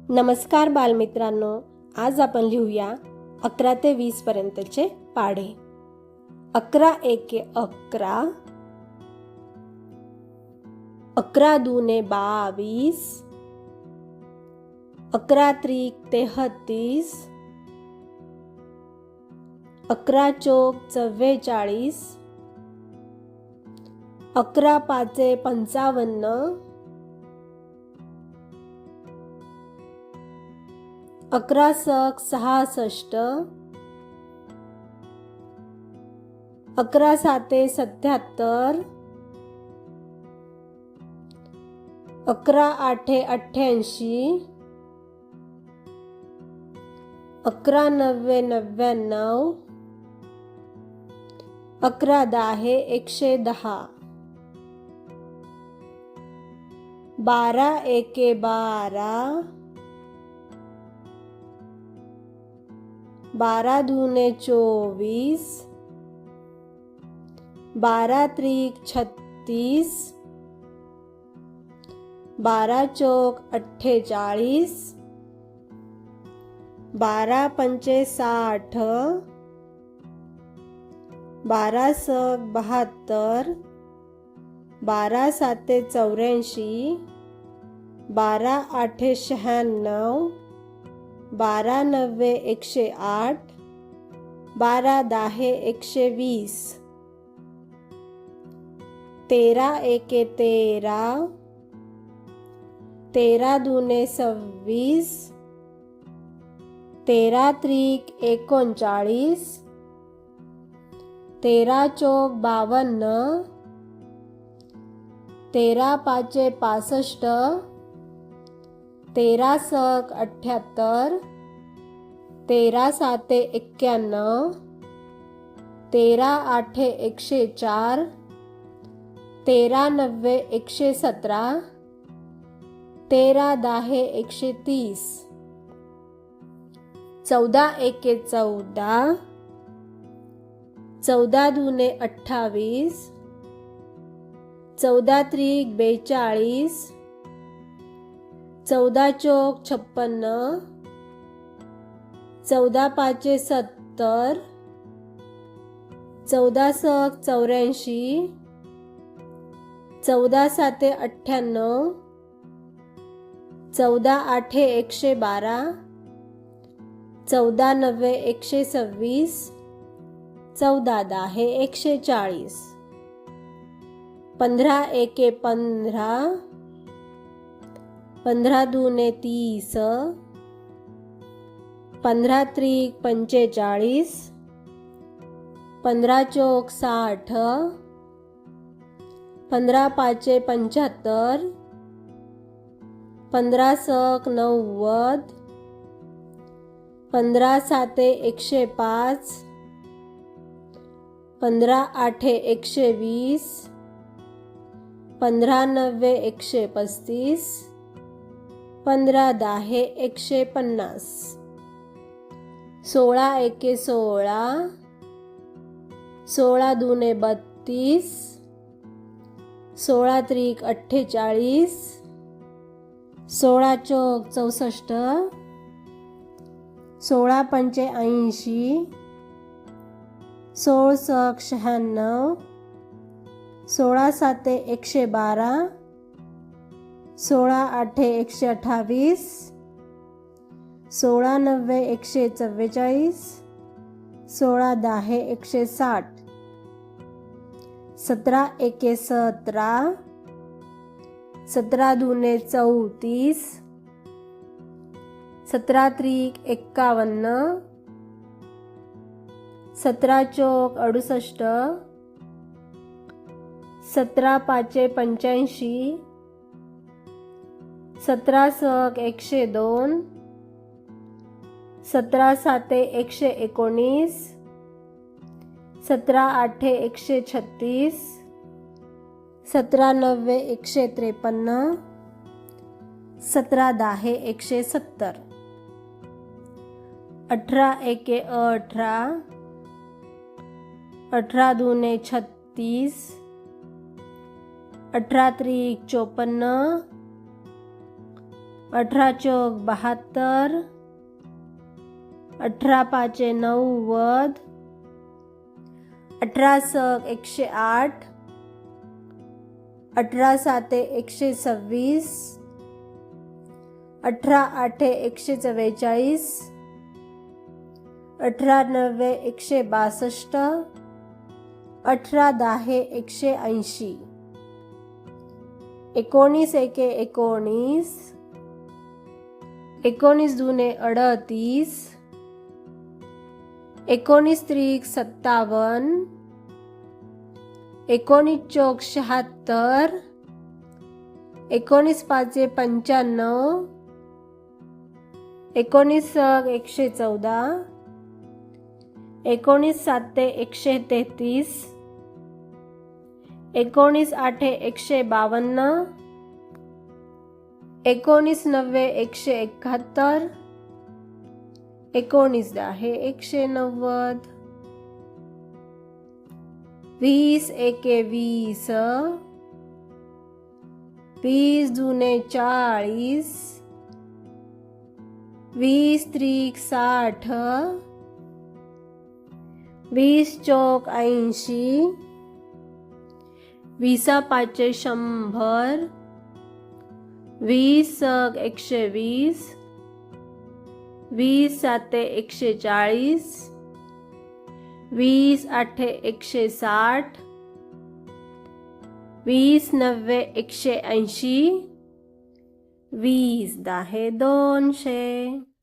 नमस्कार बालमित्रांनो, आज आपण लिहूया 11 ते 20 पर्यंतचे पाढे। 11 एके 11, 11 दूने 22, 11 त्रिक 33, 11 चौक 44, 11 पाचे 55, 11 सक 66, 11 साते 77, 11 आठे 88, 11 नव्वे 99, 11 दाहे 110, 12 एके 12, 12 दूने 24, 12 त्रिक 36, 12 चौक 48, 12 पंचे 60, 12 सक 72, 12 साते 84, 12 आठे 96, 12 नव्वे 108, 12 दाहे 120, 13 एके 13, 13 दूने 26, 13 त्रिक 39, 13 चौक 52, 13 पाचे 65, 13 सक 78, 13 साते 91, 13 आठे 104, 13 नव्वे 117, 13 दाहे 130, 14 एके 14, 14 दूने 28, 14 त्रिक 42, 14 चौक 56, 14 पाचे 70, 14 सक 84, 14 साते 98, 14 आठे 112, 14 नव्वे 126, 14 दाहे 140, 15 एके 15, 15 दूने 30, 15 त्रिक 45, 15 चौक 60, 15 पाचे 75, 15 सक 90, 15 साते 105, 15 आठे 120, 15 नव्वे 135, 15 दाहे 150, 16 एके 16, 16 दूने 32, 16 त्रिक 48, 16 चौक 64, 16 पंचे 80, 16 सक 96, 16 साते 112, 16 आठे 128, 16 नव्वे 144, 16 दाहे 160, 17 एके 17, 17 दूने 34, 17 त्रिक 51, 17 चौक 68, 17 पाचे 85, 17 सक 102, 17 साते 119, 17 आठे 136, 17 नव्वे 153, 17 दाहे 170, 18 एके 18, 18 दूने 36, 18 त्रिक 54, 18 चौक 72, 18 पाचे 90, 18 सक 108, 18 साते 126, 18 आठे 144, 18 नव्वे 162, 18 दाहे 180, 19 एके 19, 19 दुने 38, 19 त्रिक 57, 19 चौक 76, 19 पाचे 95, 19 सक 114, 19 साते 133, 19 आठे 152, 19 नव्वे 171, 19 दाहे 190, 20 एके 20, 20 दुने 40, 20 त्रिक 60, 20 चौक 80, 20 पाचे 100, 20 सक 120, 20 साते 140, 20 आठे 160, 20 नव्वे 180, 20 दाहे 200.